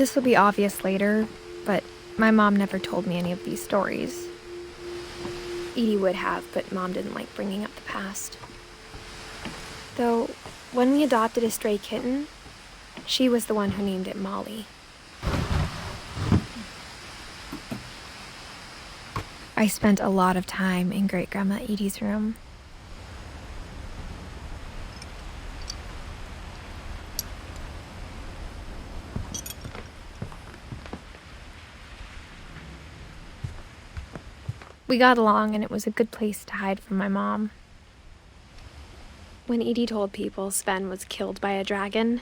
This will be obvious later, but my mom never told me any of these stories. Edie would have, but Mom didn't like bringing up the past. Though, when we adopted a stray kitten, she was the one who named it Molly. I spent a lot of time in Great-Grandma Edie's room. We got along, and it was a good place to hide from my mom. When Edie told people Sven was killed by a dragon,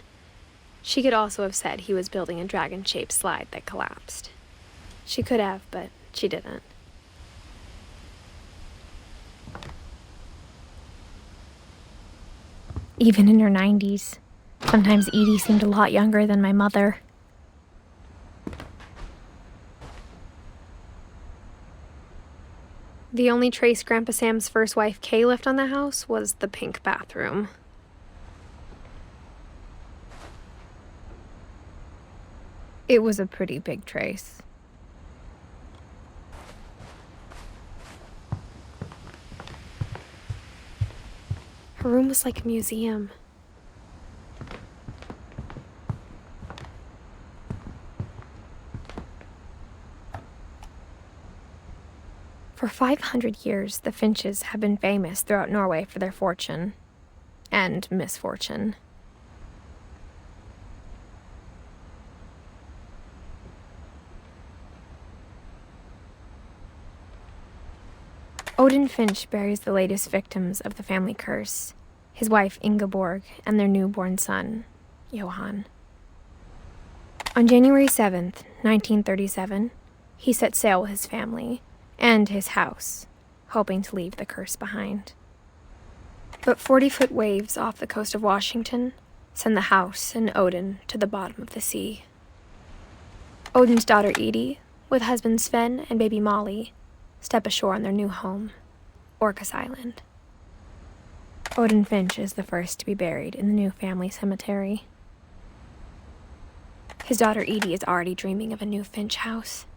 she could also have said he was building a dragon-shaped slide that collapsed. She could have, but she didn't. Even in her 90s, sometimes Edie seemed a lot younger than my mother. The only trace Grandpa Sam's first wife, Kay, left on the house was the pink bathroom. It was a pretty big trace. Her room was like a museum. For 500 years, the Finches have been famous throughout Norway for their fortune and misfortune. Odin Finch buries the latest victims of the family curse, his wife Ingeborg and their newborn son, Johan. On January 7th, 1937, he set sail with his family and his house, hoping to leave the curse behind. But 40-foot waves off the coast of Washington send the house and Odin to the bottom of the sea. Odin's daughter Edie, with husband Sven and baby Molly, step ashore on their new home, Orcas Island. Odin Finch is the first to be buried in the new family cemetery. His daughter Edie is already dreaming of a new Finch house.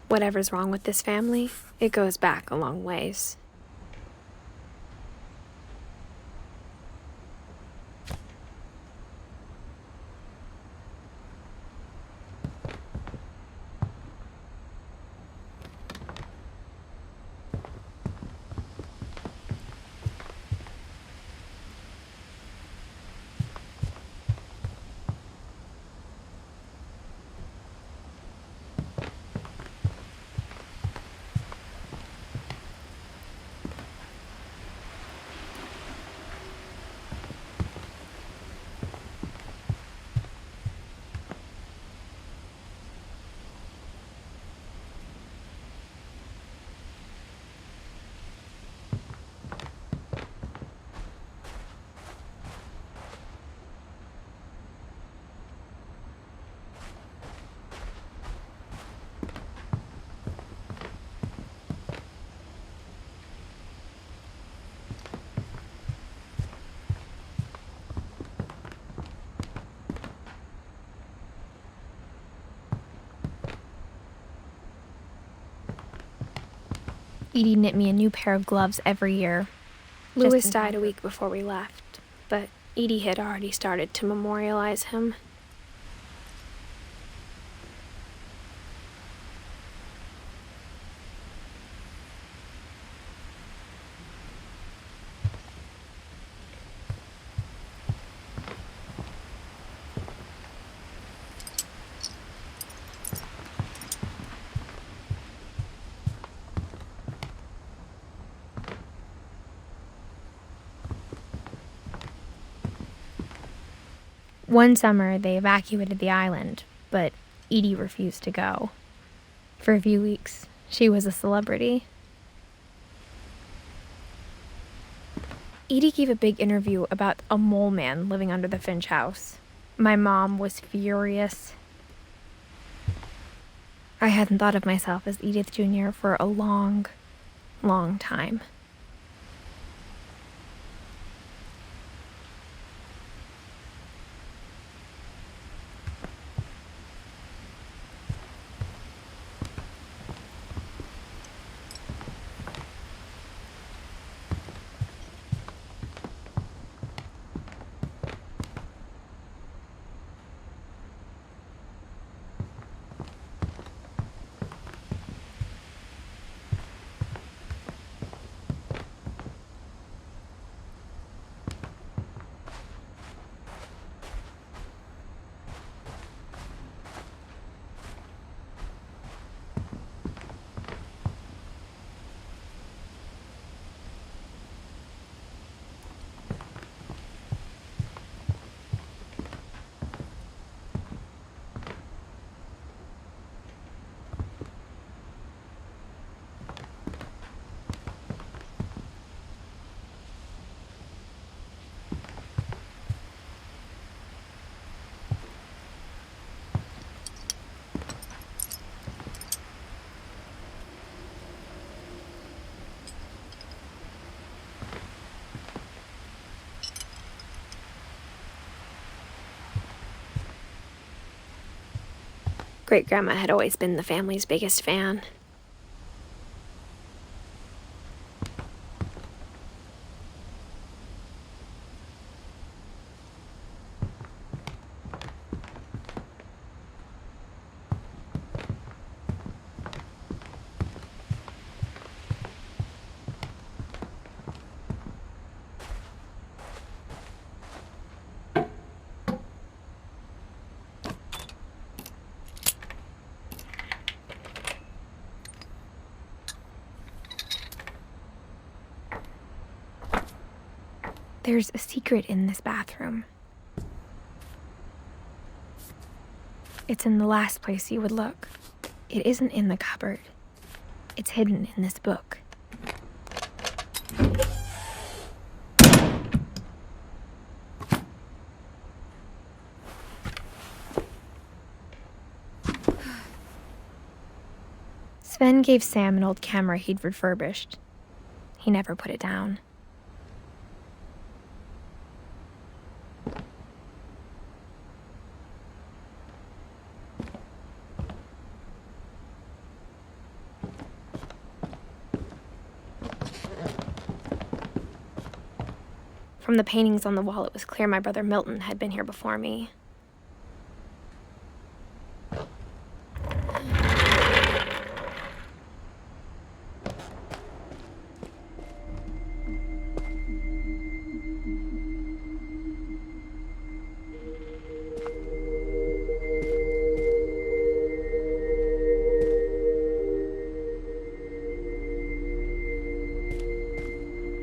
Whatever's wrong with this family, it goes back a long ways. Edie knit me a new pair of gloves every year. Louis died a week before we left, but Edie had already started to memorialize him. One summer, they evacuated the island, but Edie refused to go. For a few weeks, she was a celebrity. Edie gave a big interview about a mole man living under the Finch house. My mom was furious. I hadn't thought of myself as Edith Jr. for a long, long time. Great-grandma had always been the family's biggest fan. There's a secret in this bathroom. It's in the last place you would look. It isn't in the cupboard. It's hidden in this book. Sven gave Sam an old camera he'd refurbished. He never put it down. From the paintings on the wall, it was clear my brother Milton had been here before me.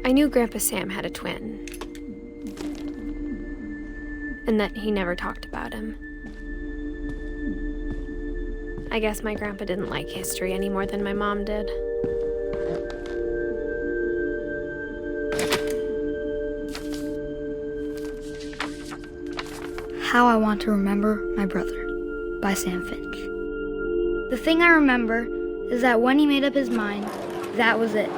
I knew Grandpa Sam had a twin, and that he never talked about him. I guess my grandpa didn't like history any more than my mom did. How I Want to Remember My Brother by Sam Finch. The thing I remember is that when he made up his mind, that was it.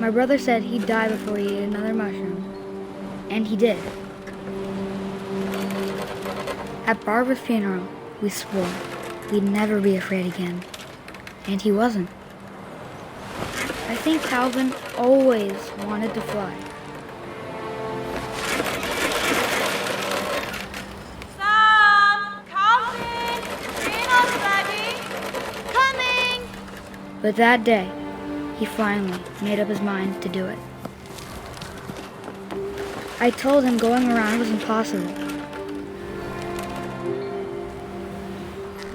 My brother said he'd die before he ate another mushroom, and he did. At Barbara's funeral, we swore we'd never be afraid again, and he wasn't. I think Calvin always wanted to fly. Sam! Calvin! Dinner's ready! Coming! But that day, he finally made up his mind to do it. I told him going around was impossible.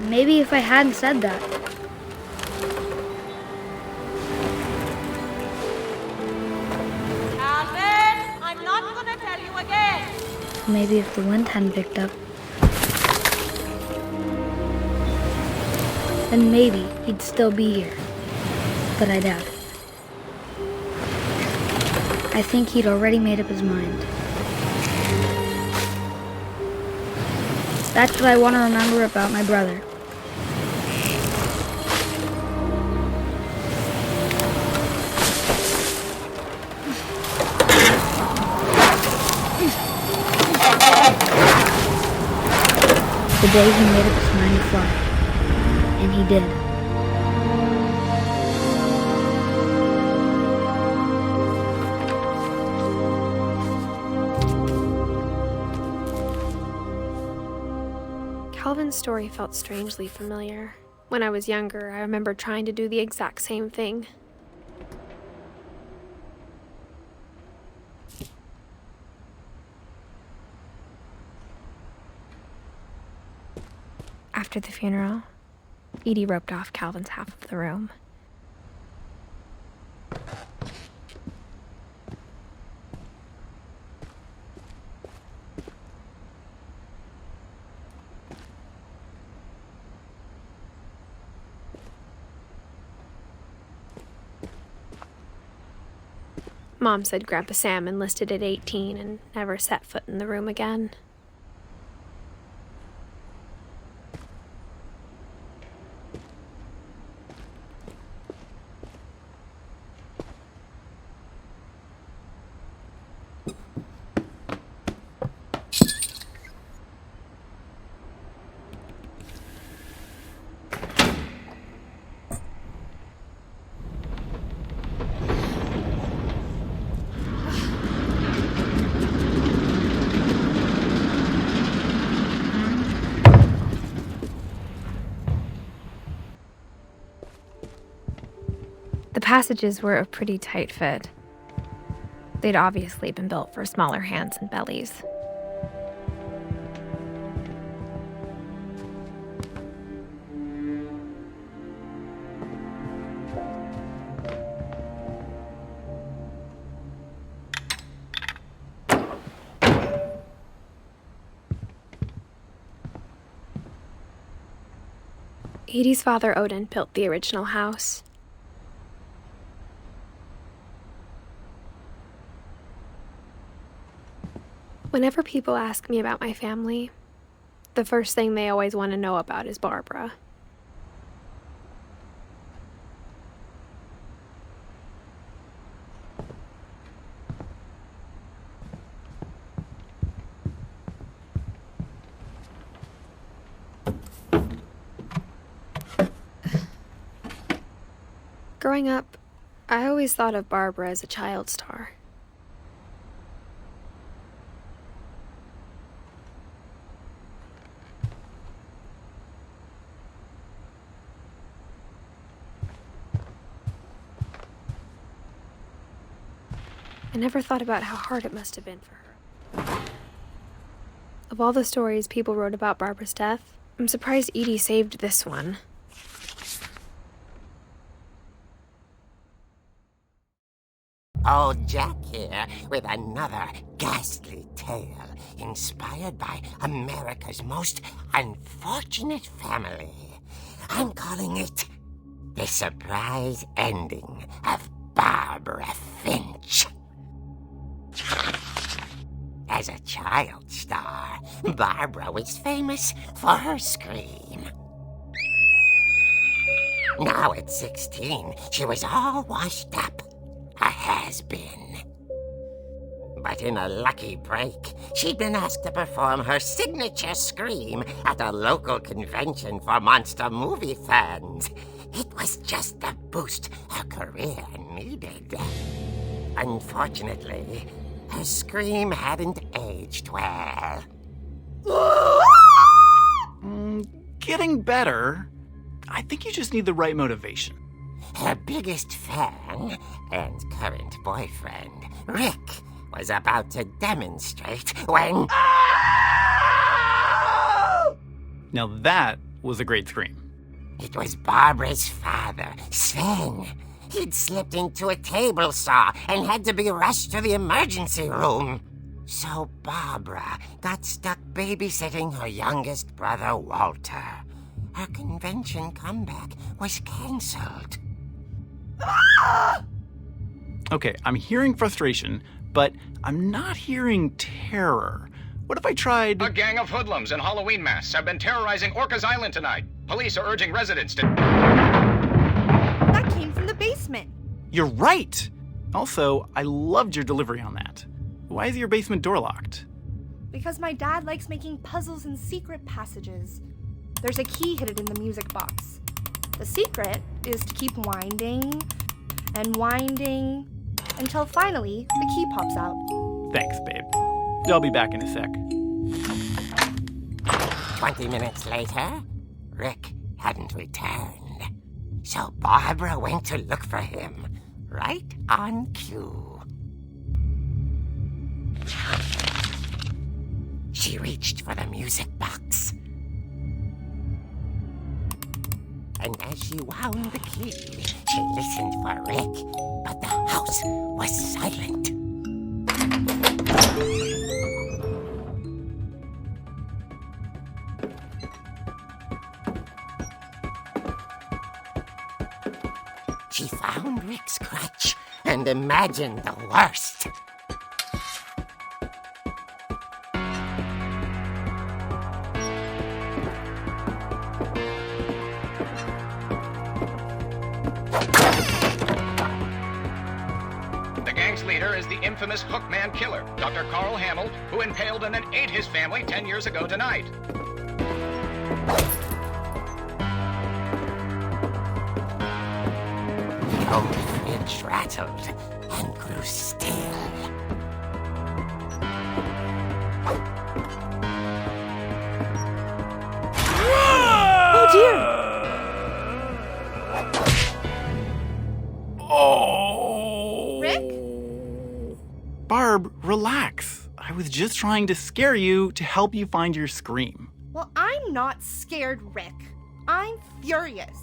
Maybe if I hadn't said that. Calvin! I'm not gonna tell you again! Maybe if the wind hadn't picked up, then maybe he'd still be here. But I doubt it. I think he'd already made up his mind. That's what I want to remember about my brother. The day he made up his mind to fly. And he did. Calvin's story felt strangely familiar. When I was younger, I remember trying to do the exact same thing. After the funeral, Edie roped off Calvin's half of the room. Mom said Grandpa Sam enlisted at 18 and never set foot in the room again. The passages were a pretty tight fit. They'd obviously been built for smaller hands and bellies. Edie's father, Odin, built the original house. Whenever people ask me about my family, the first thing they always want to know about is Barbara. Growing up, I always thought of Barbara as a child star. I never thought about how hard it must have been for her. Of all the stories people wrote about Barbara's death, I'm surprised Edie saved this one. Old Jack here with another ghastly tale inspired by America's most unfortunate family. I'm calling it The Surprise Ending of Barbara Finch. As a child star, Barbara was famous for her scream. Now at 16, she was all washed up. A has-been. But in a lucky break, she'd been asked to perform her signature scream at a local convention for monster movie fans. It was just the boost her career needed. Unfortunately, her scream hadn't aged well. Getting better. I think you just need the right motivation. Her biggest fan and current boyfriend, Rick, was about to demonstrate when... Now that was a great scream. It was Barbara's father, Sven. He'd slipped into a table saw and had to be rushed to the emergency room. So Barbara got stuck babysitting her youngest brother, Walter. Her convention comeback was cancelled. Okay, I'm hearing frustration, but I'm not hearing terror. What if I tried... A gang of hoodlums in Halloween masks have been terrorizing Orcas Island tonight. Police are urging residents to... That came from the basement. You're right! Also, I loved your delivery on that. Why is your basement door locked? Because my dad likes making puzzles and secret passages. There's a key hidden in the music box. The secret is to keep winding and winding until finally the key pops out. Thanks, babe. I'll be back in a sec. 20 minutes later, Rick hadn't returned. So Barbara went to look for him, right on cue. She reached for the music box. And as she wound the key, she listened for Rick, but the house was silent. She found Rick's crutch and imagined the worst. The gang's leader is the infamous Hookman killer, Dr. Carl Hamill, who impaled and then ate his family 10 years ago tonight. The old fridge rattled and grew still. Oh dear! Oh! Rick? Barb, relax. I was just trying to scare you to help you find your scream. Well, I'm not scared, Rick. I'm furious.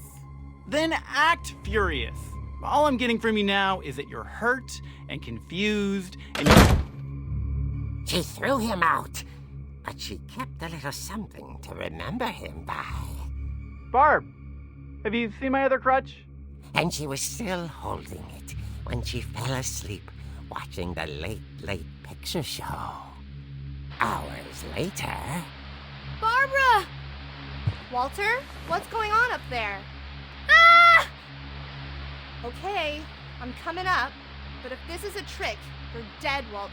Then act furious. All I'm getting from you now is that you're hurt and confused and She threw him out, but she kept a little something to remember him by. Barb, have you seen my other crutch? And she was still holding it when she fell asleep watching the late picture show. Hours later... Barbara! Walter, what's going on up there? Ah! Okay, I'm coming up, but if this is a trick, you're dead, Walter.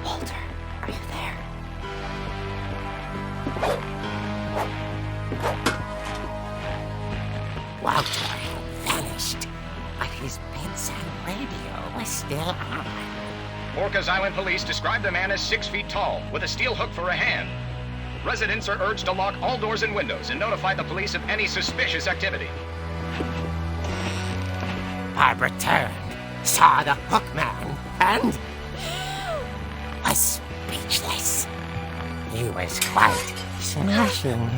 Walter, are you there? Walter had vanished, but his bedside radio was still on. Orcas Island police describe the man as 6 feet tall, with a steel hook for a hand. Residents are urged to lock all doors and windows and notify the police of any suspicious activity. Barbara turned, saw the hook man, and was speechless. He was quite smashing.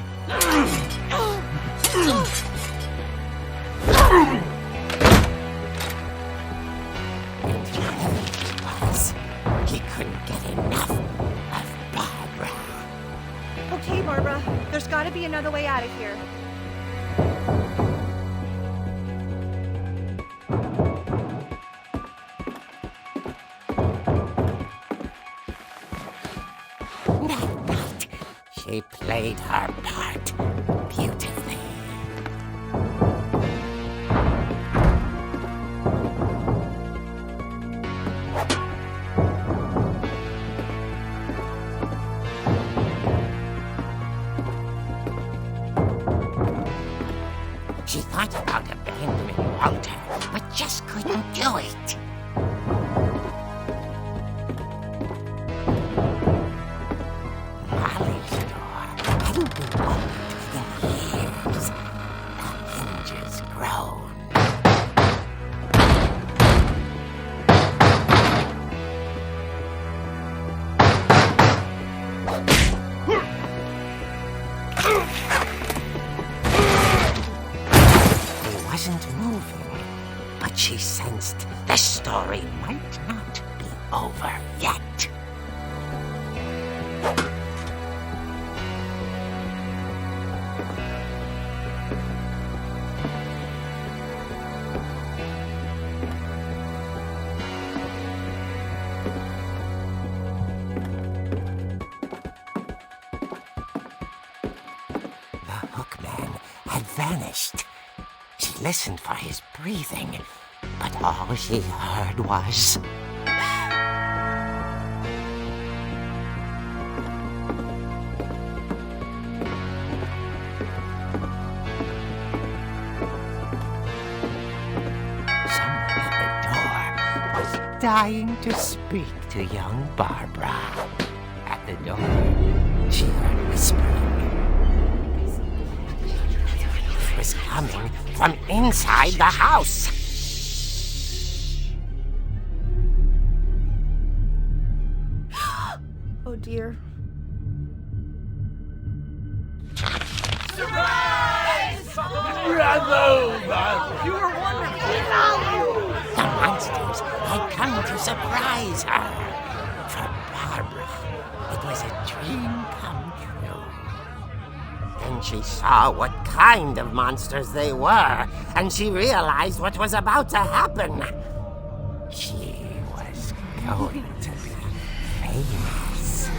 And whoever he was, he couldn't get enough of Barbara. Okay, Barbara, there's gotta be another way out of here. That night, she played her part beautifully. She thought about abandoning Walter, but just couldn't do it. Molly's door but she sensed the story might not be over yet. The hookman had vanished. She listened for his breathing, but all she heard was... Someone at the door was dying to speak to young Barbara. At the door, she heard whispering. It was coming from inside the house. Oh dear. The monsters had come to surprise her. For Barbara, it was a dream come true. Then she saw what kind of monsters they were, and she realized what was about to happen. She was going to be famous.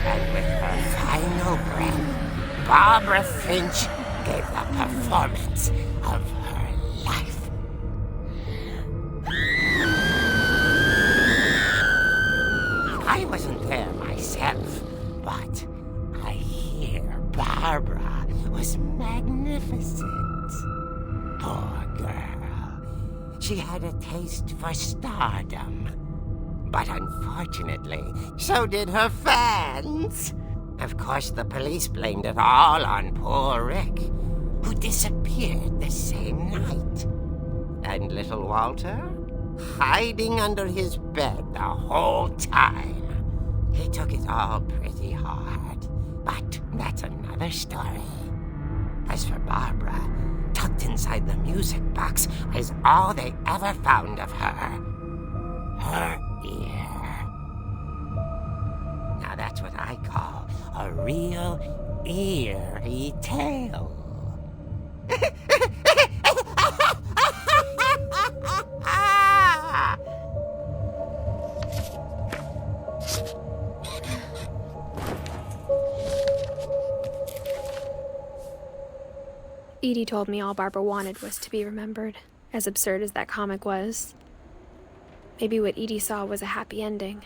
And with her final breath, Barbara Finch gave the performance of her life. I wasn't there myself, but I hear Barbara was magnificent. Poor girl. She had a taste for stardom. But unfortunately, so did her fans. Of course, the police blamed it all on poor Rick, who disappeared the same night. And little Walter? Hiding under his bed the whole time. He took it all pretty hard, but that's another story. As for Barbara, tucked inside the music box was all they ever found of her. Her ear. Now that's what I call a real eerie tale. Edie told me all Barbara wanted was to be remembered, as absurd as that comic was. Maybe what Edie saw was a happy ending.